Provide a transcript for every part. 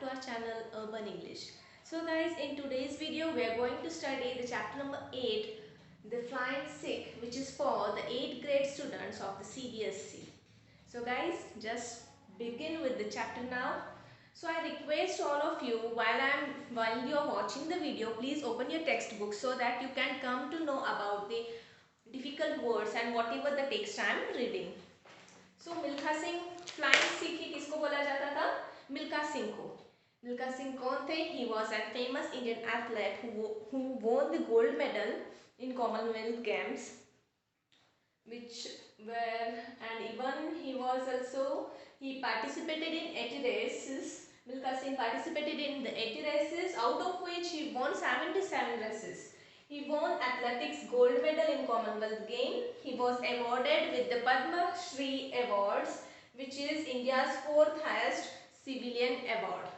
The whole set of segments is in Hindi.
to our channel Urban English. So guys, in today's video we are going to study the chapter number 8, the Flying Sick, which is for the 8th grade students of the CBSE. So guys, just begin with the chapter now. So I request all of you, while you are watching the video, please open your textbook so that you can come to know about the difficult words and whatever the text I am reading. So Milkha Singh flying Sikh ही किसको बोला जाता था? मिल्खा सिंह को. मिल्खा सिंह कौन थे? He was an famous Indian athlete who won the gold medal in Commonwealth Games, which were, and even he participated in 80 races. Milkha Singh participated in the 80 races, out of which he won 77 races. He won athletics gold medal in Commonwealth Games. He was awarded with the Padma Shri Awards, which is India's 4th highest civilian award.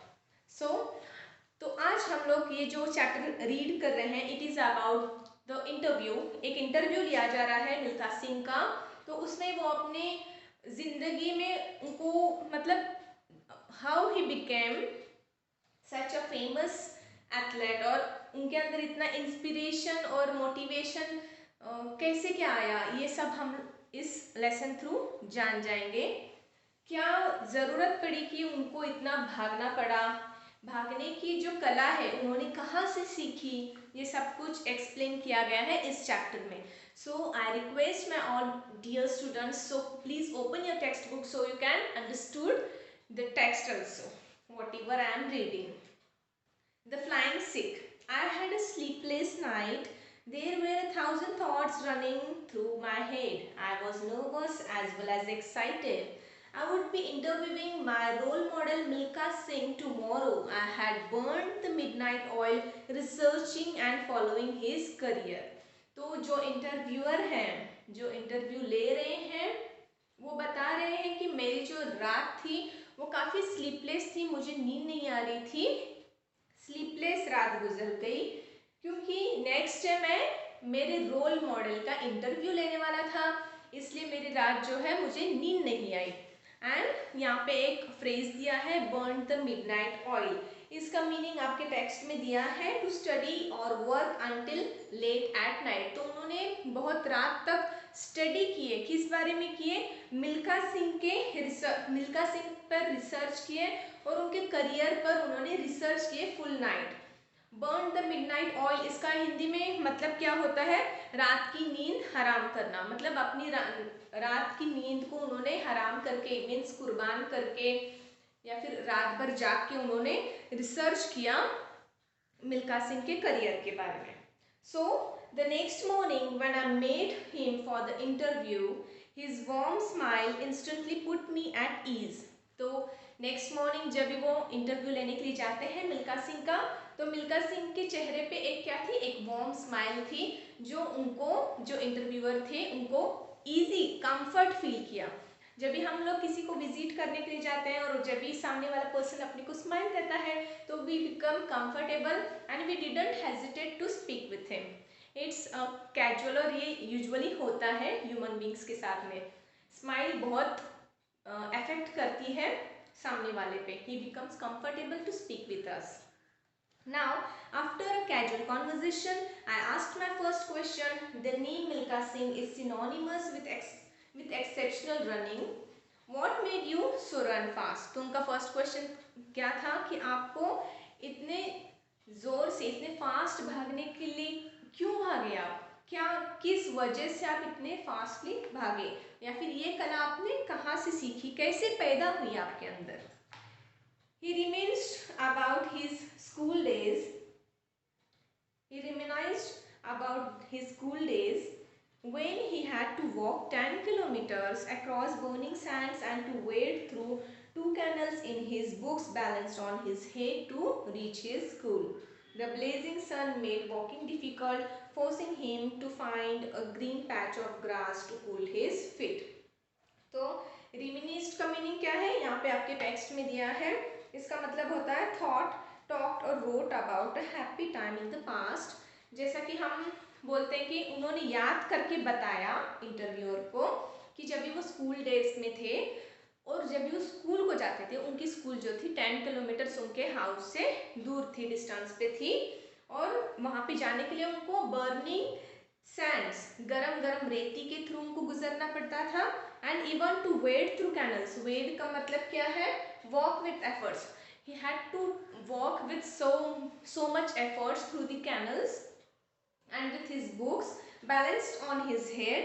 तो आज हम लोग ये जो चैप्टर रीड कर रहे हैं, it is about the interview. एक इंटरव्यू लिया जा रहा है मिल्खा सिंह का. तो उसमें वो अपने ज़िंदगी में उनको मतलब how he became such a famous athlete, और उनके अंदर इतना इंस्पिरेशन और मोटिवेशन कैसे क्या आया, ये सब हम इस लेसन थ्रू जान जाएंगे. क्या ज़रूरत पड़ी कि उनको इतना भागना पड़ा, भागने की जो कला है उन्होंने कहाँ से सीखी, ये सब कुछ एक्सप्लेन किया गया है इस चैप्टर में. So I request my all dear students, so please open your text book so you can understood the text also whatever I am reading. The Flying Sick. I had a sleepless night. There were 1,000 thoughts running through my head. I was nervous as well as excited. I would be interviewing my role model Milkha Singh tomorrow. I had burned the midnight oil researching and following his career. तो जो इंटरव्यूअर हैं, जो इंटरव्यू ले रहे हैं, वो बता रहे हैं कि मेरी जो रात थी वो काफ़ी स्लीपलेस थी, मुझे नींद नहीं आ रही थी. स्लीपलेस रात गुजर गई क्योंकि नेक्स्ट डे मैं मेरे रोल मॉडल का इंटरव्यू लेने वाला था, इसलिए मेरी रात जो है मुझे नींद नहीं आई. एंड यहाँ पे एक फ्रेज दिया है, बर्न द मिडनाइट ऑयल. इसका मीनिंग आपके टेक्स्ट में दिया है टू स्टडी और work until late at night. तो उन्होंने बहुत रात तक स्टडी किए. किस बारे में किए? मिल्खा सिंह पर रिसर्च किए और उनके करियर पर उन्होंने रिसर्च किए full night. Burn the midnight oil, इसका हिंदी में मतलब क्या होता है? रात की नींद हराम करना. मतलब अपनी रात की नींद को उन्होंने हराम करके, मीन्स कुर्बान करके या फिर रात भर जाग के उन्होंने रिसर्च किया मिल्खा सिंह के करियर के बारे में. So the next morning when I met him for the interview, his warm smile instantly put me at ease. तो नेक्स्ट मॉर्निंग जब भी वो इंटरव्यू लेने के लिए जाते हैं मिल्खा सिंह का, तो मिल्खा सिंह के चेहरे पे एक क्या थी? एक वार्म स्माइल थी, जो उनको, जो इंटरव्यूअर थे उनको ईजी, कंफर्ट फील किया. जब भी हम लोग किसी को विजिट करने के लिए जाते हैं और जब भी सामने वाला पर्सन अपने को स्माइल देता है तो we become comfortable and we didn't hesitate to speak with him. It's casual, और ये यूजुअली होता है ह्यूमन बींग्स के साथ में. स्माइल बहुत अफेक्ट करती है सामने वाले पे. He becomes comfortable to speak with us. Now, after a casual conversation, I asked my first question. The name Milkha Singh is synonymous with exceptional running. What made you so run fast? तो उनका फर्स्ट क्वेश्चन क्या था कि आपको इतने ज़ोर से, इतने फास्ट भागने के लिए क्यों भागे आप? क्या, किस वजह से आप इतने फास्टली भागे, या फिर ये कला आपने कहाँ से सीखी, कैसे पैदा हुई आपके अंदर? He reminisced about his school days. He reminisced about his school days when he had to walk 10 kilometers across burning sands and to wade through 2 canals in his books balanced on his head to reach his school. The blazing sun made walking difficult, forcing him to find a green patch of grass to cool his feet. तो रिमिनिस्ट का मीनिंग क्या है? यहाँ पे आपके टेक्स्ट में दिया है. इसका मतलब होता है थॉट, टॉक्ड और wrote about a happy time in the past. जैसा कि हम बोलते हैं कि उन्होंने याद करके बताया इंटरव्यूअर को कि जब भी वो स्कूल डेज में थे और जब भी वो स्कूल को जाते थे, उनकी स्कूल जो थी 10 किलोमीटर्स उनके हाउस से दूर थी, डिस्टेंस पे थी, और वहाँ पे जाने के लिए उनको बर्निंग सैंड्स, गरम गरम रेती के थ्रू उनको गुजरना पड़ता था, and even to wade through canals. Wade का मतलब क्या है? Walk with efforts. He had to walk with so much efforts through the canals and with his books balanced on his head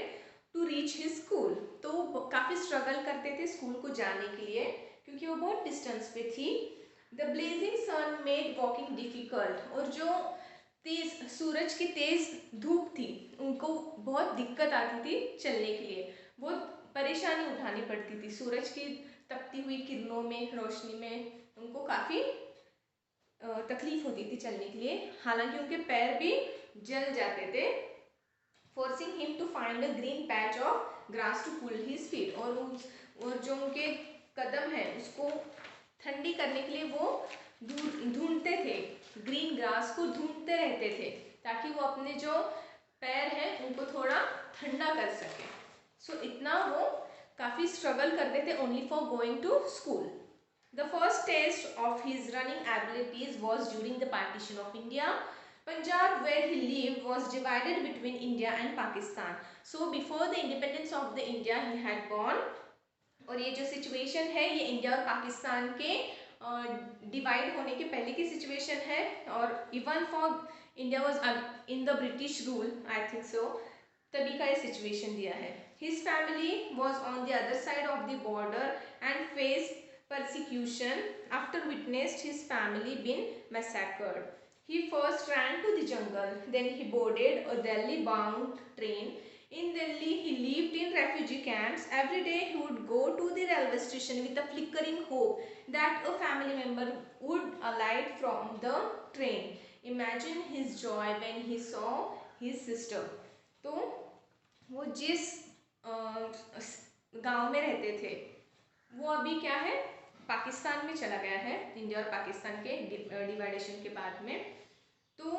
to reach his school। तो वो काफ़ी स्ट्रगल करते थे स्कूल को जाने के लिए, क्योंकि वो बहुत डिस्टेंस पे थी। The blazing sun made walking difficult, और जो तेज सूरज की तेज धूप थी उनको बहुत दिक्कत आती थी चलने के लिए, बहुत परेशानी उठानी पड़ती थी सूरज की तपती हुई किरणों में, रोशनी में उनको काफ़ी तकलीफ होती थी चलने के लिए, हालांकि उनके पैर भी जल जाते थे। Forcing him to find a green patch of grass to cool his feet, और जो उनके कदम है उसको ठंडी करने के लिए वो ढूंढते थे, ग्रीन ग्रास को ढूंढते रहते थे, ताकि वो अपने जो पैर हैं उनको थोड़ा ठंडा कर सके। सो इतना वो काफ़ी स्ट्रगल करते थे only for going to school. The first test of his running abilities was during the partition of India. Punjab, where he lived, was divided between India and Pakistan. So before the independence of the India, he had born. और ये जो सिचुएशन है ये इंडिया और पाकिस्तान के डिवाइड होने के पहले की सिचुएशन है, और even for India was in the British rule, I think so, तभी का ये सिचुएशन दिया है। His family was on the other side of the border and faced persecution after witnessed his family being massacred. He first ran to the jungle, then he boarded a Delhi-bound train. In Delhi, he lived in refugee camps. Every day, he would go to the railway station with a flickering hope that a family member would alight from the train. Imagine his joy when he saw his sister. तो वो जिस गांव में रहते थे वो अभी क्या है, पाकिस्तान में चला गया है, इंडिया और पाकिस्तान के डिवाइडेशन के बाद में। तो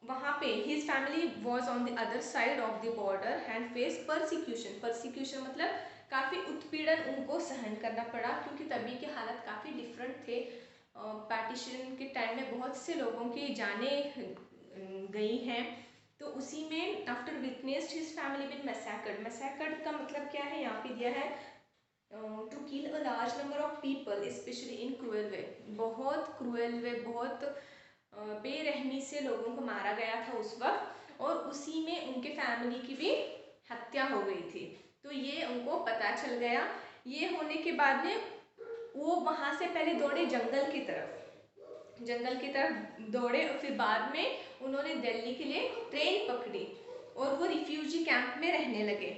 वहाँ पे his family was on the other side of the border and face persecution. Persecution मतलब काफ़ी उत्पीड़न उनको सहन करना पड़ा, क्योंकि तभी के हालात काफ़ी डिफरेंट थे। पार्टीशन के टाइम में बहुत से लोगों की जानें गई हैं, तो उसी में after witnessed his family been massacred. Massacred का मतलब क्या है यहाँ पे दिया है, to kill a large number of people specially in cruel way. बहुत क्रूअल वे, बहुत बेरहमी से लोगों को मारा गया था उस वक्त, और उसी में उनके फैमिली की भी हत्या हो गई थी। तो ये उनको पता चल गया। ये होने के बाद में वो वहाँ से पहले दौड़े जंगल की तरफ दौड़े, और फिर बाद में उन्होंने दिल्ली के लिए ट्रेन पकड़ी और वो रिफ्यूजी कैंप में रहने लगे।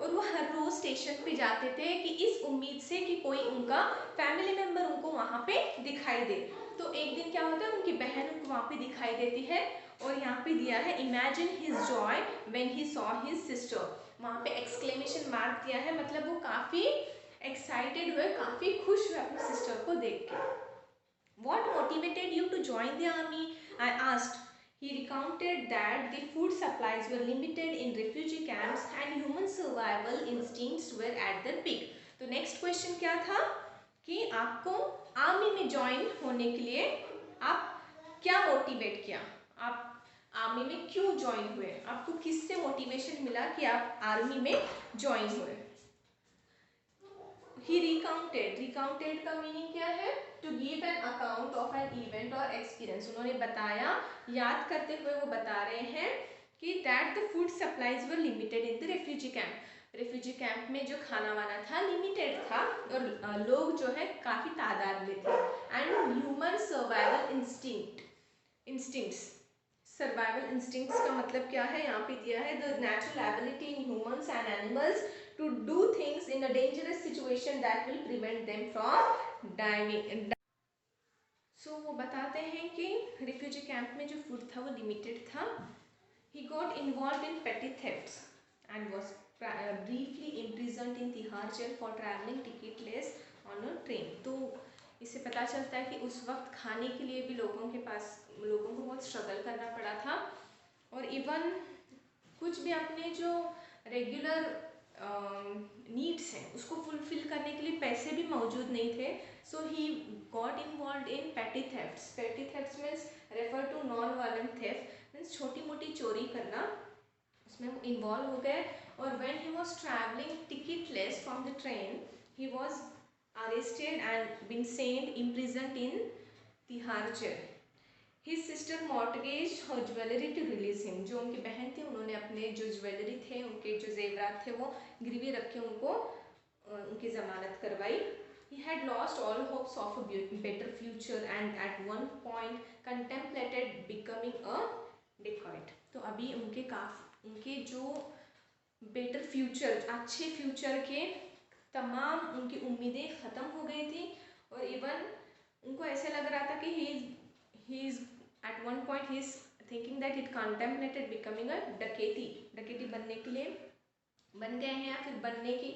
और वो हर रोज स्टेशन पे जाते थे कि इस उम्मीद से कि कोई उनका फैमिली मेम्बर उनको वहाँ पे दिखाई दे। तो एक दिन क्या होता है, उनकी बहन उनको वहाँ पे दिखाई देती है, और यहाँ पे दिया है imagine his Joy when he saw his sister. वहाँ पे एक्सक्लेमेशन मार्क दिया है, मतलब वो काफ़ी एक्साइटेड हुए, काफ़ी खुश हुए अपनी सिस्टर को देख के। What motivated you to join the army? I asked. He recounted that the food supplies were limited in refugee camps and human survival instincts were at their peak. तो नेक्स्ट क्वेश्चन क्या था कि आपको आर्मी में ज्वाइन होने के लिए आप क्या मोटिवेट किया, आप आर्मी में क्यों ज्वाइन हुए, आपको किससे मोटिवेशन मिला कि आप आर्मी में ज्वाइन हुए। He recounted का मीनिंग क्या है, to give an account of an event or experience। उन्होंने बताया, याद करते हुए वो बता रहे हैं कि that the food supplies were limited in the refugee camp। Refugee camp में जो खाना वाना था लिमिटेड था, और लोग जो है काफ़ी तादाद में थे। And human survival instincts, survival instincts का मतलब क्या है, यहाँ पे दिया है the natural ability in humans and animals to do things in a dangerous situation that will prevent them from dying। So वो बताते हैं कि रिफ्यूजी कैंप में जो फूड था वो लिमिटेड था। He got involved in petty thefts and was briefly imprisoned in Tihar jail for traveling ticketless on a train। तो इससे पता चलता है कि उस वक्त खाने के लिए भी लोगों को बहुत स्ट्रगल करना पड़ा था, और इवन कुछ भी अपने जो रेगुलर नीड्स हैं उसको फुलफिल करने के लिए पैसे भी मौजूद नहीं थे. So he got involve in petty thefts. Petty thefts means refer to non violent theft, means छोटी मोटी चोरी करना, उसमें वो इन्वॉल्व हो गए. और when he was travelling ticketless from the train, he was arrested and been sent imprisoned in Tihar jail. His sister mortgaged her jewelry to release him. जो उनकी बहन थी उन्होंने अपने जो ज्वेलरी थे, उनके जो जेवरात थे वो गिरवी रख के उनको उनकी ज़मानत करवाई. He had lost all hopes of a better future and at one point contemplated becoming a dacoit. तो अभी उनके जो बेटर फ्यूचर, अच्छे फ्यूचर के तमाम उनकी उम्मीदें ख़त्म हो गई थी. और इवन उनको ऐसे लग रहा था कि he is at one point he is thinking that it contemplated becoming a डकैती बनने के लिए बन गए हैं या फिर बनने की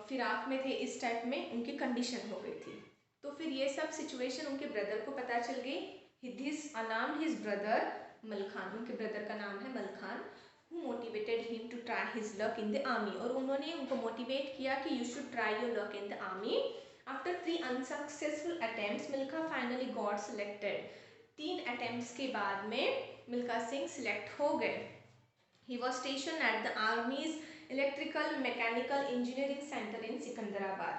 फिराक में थे. इस टाइप में उनकी कंडीशन हो गई थी. तो फिर ये सब सिचुएशन उनके ब्रदर को पता चल गई. This alarmed his brother Malkhan. उनके ब्रदर का नाम है Malkhan. Who motivated him to try his luck in the army. और उन्होंने उनको मोटिवेट किया कि you should try your luck in the army. After 3 unsuccessful attempts, Milkha finally got selected. 3 attempts के बाद में मिल्खा सिंह सिलेक्ट हो गए. He was stationed at the Army's Electrical Mechanical Engineering Center in Secunderabad.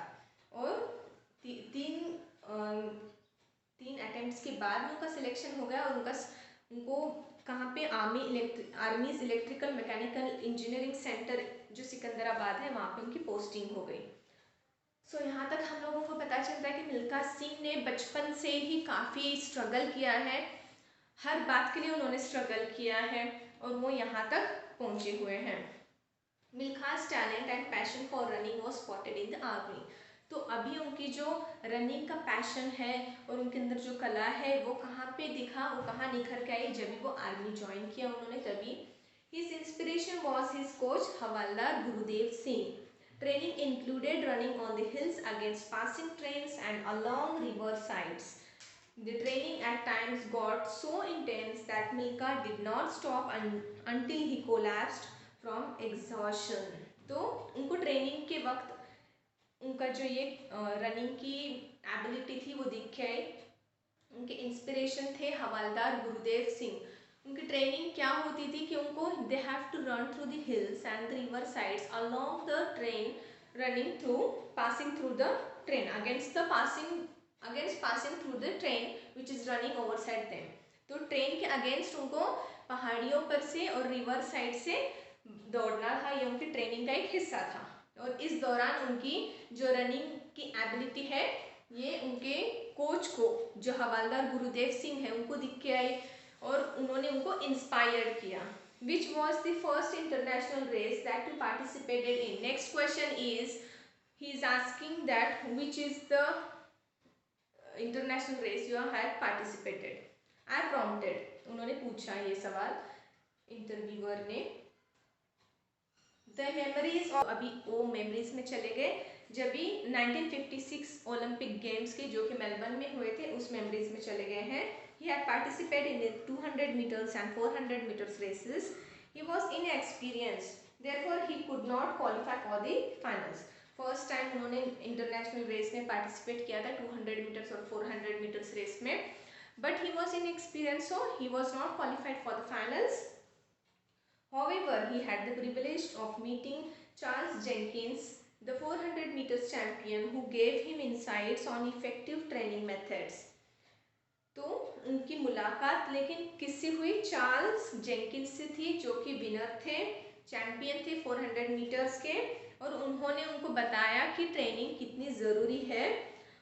और तीन अटेम्प्ट्स के बाद उनका सिलेक्शन हो गया. और उनको कहाँ पे आर्मीज इलेक्ट्रिकल मैकेनिकल इंजीनियरिंग सेंटर जो सिकंदराबाद है वहाँ पे उनकी पोस्टिंग हो गई. सो यहाँ तक हम लोगों को पता चलता है कि मिल्खा सिंह ने बचपन से ही काफ़ी स्ट्रगल किया है. हर बात के लिए उन्होंने स्ट्रगल किया है और वो यहाँ तक पहुँचे हुए हैं. Milkha's talent and passion for running was spotted in the army. तो अभी उनकी जो रनिंग का पैशन है और उनके अंदर जो कला है वो कहाँ पे दिखा, वो कहाँ निखर के आई, जब भी वो आर्मी ज्वाइन किया उन्होंने तभी. His inspiration was his coach Havildar Gurudev Singh. Training included running on the hills against passing trains and along river sides. The training at times got so intense that Milkha did not stop until he collapsed from exhaustion. तो उनको ट्रेनिंग के वक्त उनका जो ये रनिंग की एबिलिटी थी वो दिख के आई. उनके इंस्पिरेशन थे हवालदार गुरुदेव सिंह. उनकी ट्रेनिंग क्या होती थी कि उनको they have to run through the hills and the river sides along the train, running through passing through the train against passing through the train which is running over side them. तो ट्रेन के अगेंस्ट उनको पहाड़ियों पर से और रिवर साइड से दौड़ना था. ये उनकी ट्रेनिंग का एक हिस्सा था. और इस दौरान उनकी जो रनिंग की एबिलिटी है ये उनके कोच को जो हवालदार गुरुदेव सिंह है उनको दिख के आई और उन्होंने उनको इंस्पायर किया. Which was the first international race that you participated in? Next question is, he is asking that which is the international race you had participated. I prompted. उन्होंने पूछा ये सवाल इंटरव्यूअर ने. The memories of अभी वो मेमोरीज में चले गए जब भी 1956 ओलंपिक गेम्स के जो कि मेलबर्न में हुए थे उस मेमोरीज में चले गए हैं. He had participated in the 200 meters and 400 meters races. He was inexperienced, therefore he could not qualify for the finals. First time उन्होंने इंटरनेशनल रेस में पार्टिसिपेट किया था 200 मीटर्स और 400 मीटर्स रेस में, but he was inexperienced, so he was not qualified for the finals. However, he had the privilege of meeting Charles Jenkins, the 400 meters champion, who gave him insights on effective training methods. तो उनकी मुलाकात लेकिन किससे हुई? चार्ल्स जेंकिंस से थी जो कि विनर थे, चैंपियन थे 400 मीटर्स के. और उन्होंने उनको बताया कि ट्रेनिंग कितनी ज़रूरी है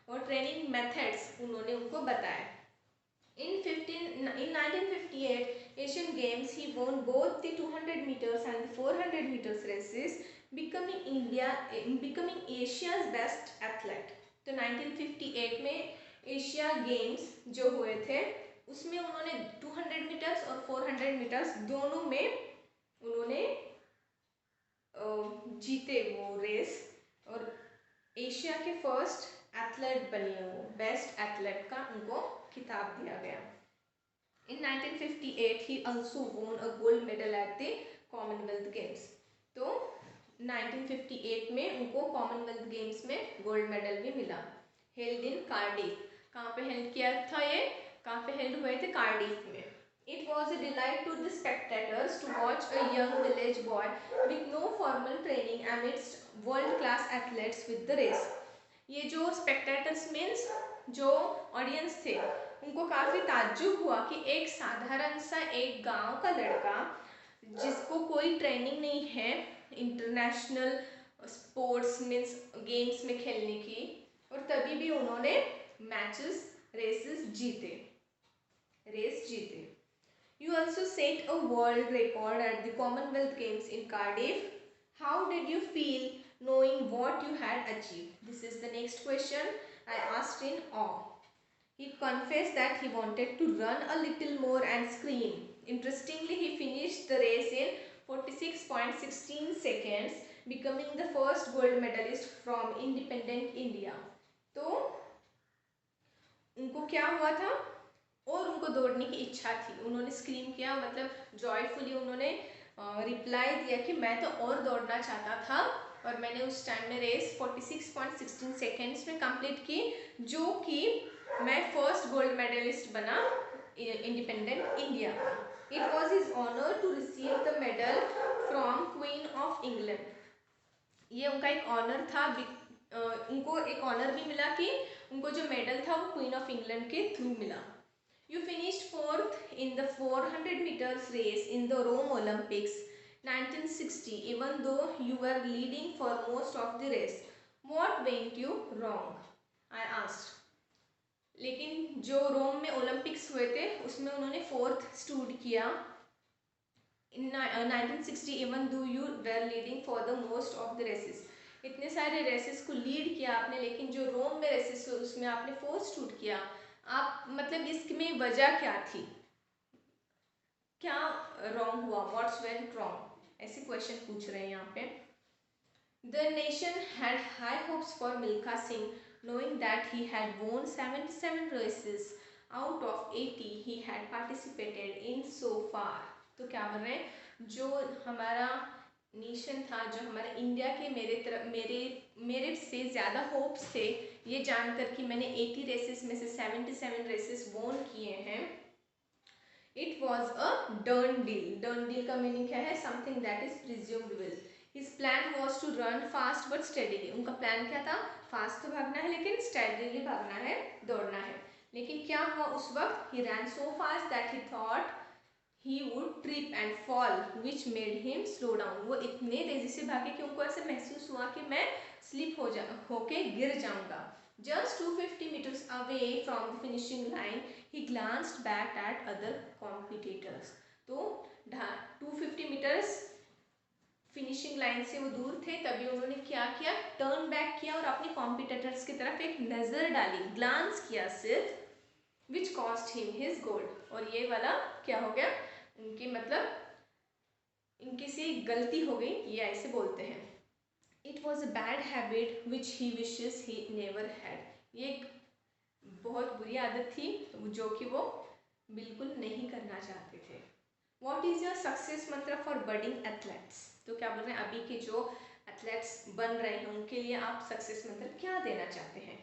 और ट्रेनिंग मेथड्स उन्होंने उनको बताया. In 1958 Asian Games he won both the 200 meters and the 400 meters races, becoming Asia's best athlete. तो 1958 में एशिया गेम्स जो हुए थे उसमें उन्होंने 200 मीटर्स और 400 मीटर्स दोनों में उन्होंने जीते वो रेस और एशिया के फर्स्ट एथलेट बने. वो बेस्ट एथलेट का उनको खिताब दिया गया. In 1958 he also won a gold medal at the Commonwealth Games. तो 1958 में उनको कॉमनवेल्थ गेम्स में गोल्ड मेडल भी मिला। हेल्ड इन कार्डिफ, कहाँ पे हेल्ड किया था ये, कहाँ पे हेल्ड हुए थे, कार्डिफ में। It was a delight to the spectators to watch a young village boy with no formal training amidst world-class athletes with the race. ये जो spectators means जो audience थे उनको काफ़ी ताज्जुब हुआ कि एक साधारण सा एक गांव का लड़का जिसको कोई ट्रेनिंग नहीं है इंटरनेशनल स्पोर्ट्स मीन्स गेम्स में खेलने की, और तभी भी उन्होंने रेस जीते। You also set a world record at the Commonwealth Games in Cardiff. How did you feel knowing what you had achieved? This is the next question I asked in awe. He confessed that he wanted to run a little more and scream. Interestingly, he finished the race in 46.16 seconds, becoming the first gold medalist from independent India. तो उनको क्या हुआ था और उनको दौड़ने की इच्छा थी, उन्होंने स्क्रीम किया, मतलब जॉयफुली उन्होंने रिप्लाई दिया कि मैं तो और दौड़ना चाहता था, और मैंने उस टाइम में रेस 46.16 सेकेंड्स में कंप्लीट की, जो कि मैं फर्स्ट गोल्ड मेडलिस्ट बना इंडिपेंडेंट इंडिया का। It was his honour to receive the medal from queen of England. ये उनका एक ऑनर था, उनको एक ऑनर भी मिला कि उनको जो मेडल था वो क्वीन ऑफ इंग्लैंड के थ्रू मिला। You finished fourth in the 400 meters race in the Rome Olympics 1960, even though you were leading for most of the race. What went you wrong? I asked. लेकिन जो रोम में ओलंपिक्स हुए थे उसमें उन्होंने फोर्थ स्टूड किया in 1960, even though you were leading for the most of the races. इतने सारे रेसेस को लीड किया आपने, लेकिन जो रोम में रेसेस हुए उसमें आपने फोर्थ स्टूड किया। आप मतलब इसमें वजह क्या थी, क्या रॉन्ग हुआ, व्हाट्स वेंट रॉन्ग, ऐसे क्वेश्चन पूछ रहे हैं यहाँ पे। The nation had high hopes for Milkha Singh, knowing that he had won 77 races out of 80 he had participated in so far. तो क्या बोल रहे हैं, जो हमारा नेशन था, जो हमारा इंडिया के मेरे से ज़्यादा होप्स थे, ये जानकर कि मैंने 80 रेसेस में से 77 रेसेस वोन किए हैं। It was a done deal. Done deal का मीनिंग क्या है, something that is presumed will. His plan was to run fast but steadily. उनका प्लान क्या था, फास्ट तो भागना है लेकिन स्टेडीली भागना है, दौड़ना है। लेकिन क्या हुआ उस वक्त, he ran so fast that he thought he would trip and fall which made him slow down. वो इतने तेजी से भागे कि उनको ऐसे महसूस हुआ कि मैं स्लिप होके गिर जाऊंगा। Just 250 meters away from the finishing line, he glanced back at other competitors. तो 250 meters फिनिशिंग लाइन से वो दूर थे, तभी उन्होंने क्या किया, टर्न बैक किया और अपने कॉम्पिटिटर्स की तरफ एक नज़र डाली, ग्लांस किया सिर्फ, which cost him his gold. और ये वाला क्या हो गया, उनकी मतलब इनकी सी गलती हो गई, ये ऐसे बोलते हैं। It was a bad habit which he wishes he never had. ये एक बहुत बुरी आदत थी जो कि वो बिल्कुल नहीं करना चाहते थे। वॉट इज़ योर सक्सेस मंत्र फॉर बडिंग एथलेट्स। तो क्या बोल रहे हैं, अभी के जो एथलेट्स बन रहे हैं उनके लिए आप सक्सेस मंत्र क्या देना चाहते हैं।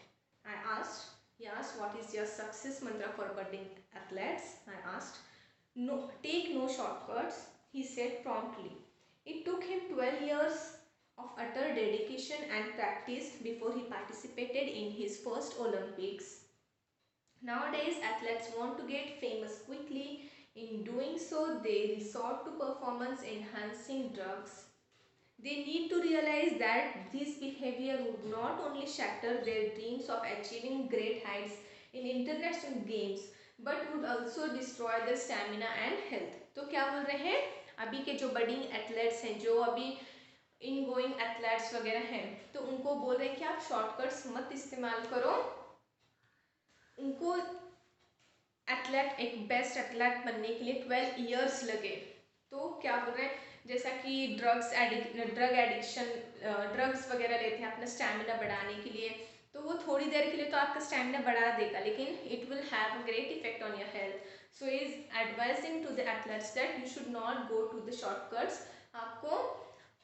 I asked, he asked what is your success mantra for budding athletes. I asked. No, take no shortcuts, he said promptly. It took him 12 years of utter dedication and practice before he participated in his first Olympics. Nowadays athletes want to get famous quickly. In doing so they resort to performance enhancing drugs. They need to realize that this behavior would not only shatter their dreams of achieving great heights in international games, but would also destroy their stamina and health. तो क्या बोल रहे हैं, अभी के जो बडिंग एथलेट्स हैं, जो अभी इन गोइंग एथलेट्स वगैरह हैं, तो उनको बोल रहे हैं कि आप शॉर्टकट्स मत इस्तेमाल करो। उनको एथलेट, एक बेस्ट एथलेट बनने के लिए 12 ईयर्स लगे। तो क्या बोल रहे हैं, जैसा कि ड्रग एडिक्शन, ड्रग्स वगैरह लेते हैं अपना स्टैमिना बढ़ाने के लिए, तो वो थोड़ी देर के लिए तो आपका स्टैमिना बढ़ा देगा, लेकिन it will have a great effect on your health. So is advising to the athletes that you should not go to the shortcuts. आपको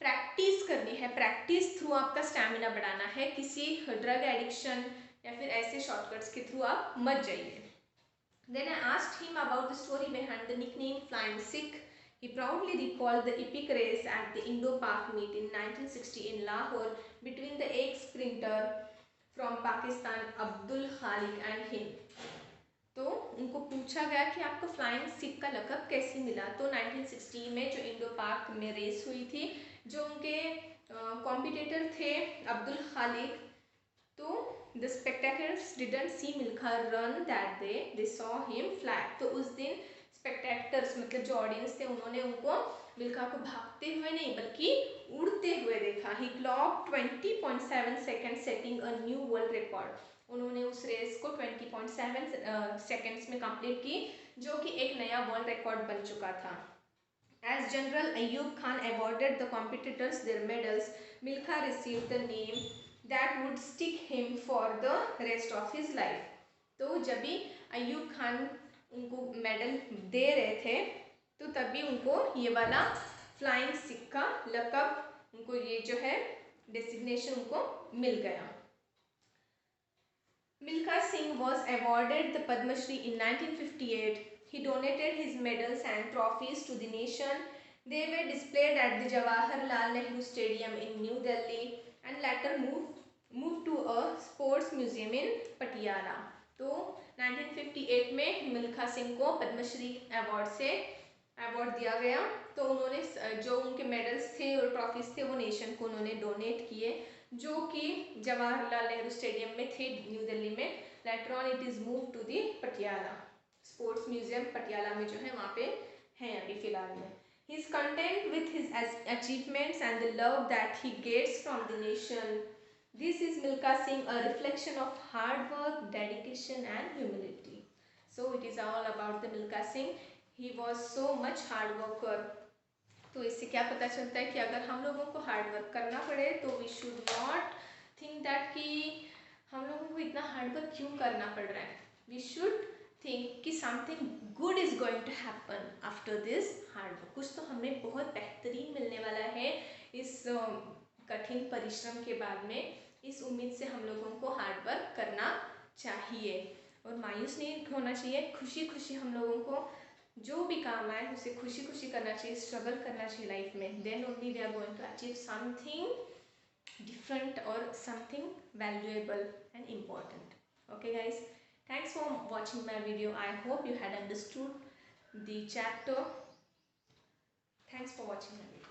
प्रैक्टिस करनी है, प्रैक्टिस थ्रू आपका स्टैमिना बढ़ाना है, किसी ड्रग एडिक्शन या फिर ऐसे शॉर्टकट्स के थ्रू आप मत जाइए. Then I asked him about the story behind the nickname Flying Sikh. He proudly recalled the epic race at the Indo-Pak meet in 1960 in Lahore between the ex-sprinter from Pakistan Abdul Khalik and him. तो उनको पूछा गया कि आपको फ्लाइंग सिख का लक़ब कैसे मिला. तो 1960 में जो इंडो पाक में रेस हुई थी, जो उनके कॉम्पिटिटर थे अब्दुल खालिक, तो the spectators didn't see Milkha run that day, they saw him fly. तो उस दिन spectators मतलब जो ऑडियंस थे उन्होंने उनको मिल्खा को भागते हुए नहीं बल्कि उड़ते हुए देखा. He clocked 20.7 seconds setting a new world record. उन्होंने उस रेस को 20.7 सेकेंड्स में कंप्लीट की, जो कि एक नया वर्ल्ड रिकॉर्ड बन चुका था. As General Ayub Khan awarded the competitors their medals, Milkha received the name that would stick him for the rest of his life. तो जब भी अयूब खान उनको मेडल दे रहे थे, तो तभी उनको ये वाला फ्लाइंग सिख का लक़ब, उनको ये जो है डेसिग्नेशन उनको मिल गया. Milkha Singh was awarded the Padma Shri in 1958. He donated his medals and trophies to the nation. They were displayed at the Jawaharlal Nehru Stadium in New Delhi and later moved to a sports museum in Patiala. तो 1958 में मिल्खा सिंह को पद्मश्री अवार्ड दिया गया. तो उन्होंने जो उनके मेडल्स थे और ट्रॉफीज थे वो नेशन को उन्होंने डोनेट किए, जो कि जवाहरलाल नेहरू स्टेडियम में थे न्यू दिल्ली में. Later on it is move to the Patiala sports museum, Patiala में जो है वहाँ पे हैं अभी फिलहाल में. He is content with his achievements and the love that he gets from the nation. This is Milkha Singh, a reflection of hard work, dedication and humility. So it is all about the Milkha Singh. He was so much hard worker. तो इससे क्या पता चलता है कि अगर हम लोगों को हार्ड वर्क करना पड़े तो we should not think that कि हम लोगों को इतना हार्ड वर्क क्यों करना पड़ रहा है. वी शुड थिंक कि something good is going to happen after this hard work. कुछ तो हमें बहुत बेहतरीन मिलने वाला है इस कठिन परिश्रम के बाद में. इस उम्मीद से हम लोगों को हार्ड वर्क करना चाहिए और मायूस नहीं होना चाहिए. खुशी खुशी हम लोगों को जो भी काम आए उसे खुशी खुशी करना चाहिए, स्ट्रगल करना चाहिए लाइफ में. Then only we are going to achieve something different और something valuable and important. Okay guys, thanks for watching my video. I hope you had understood the chapter. Thanks for watching my video.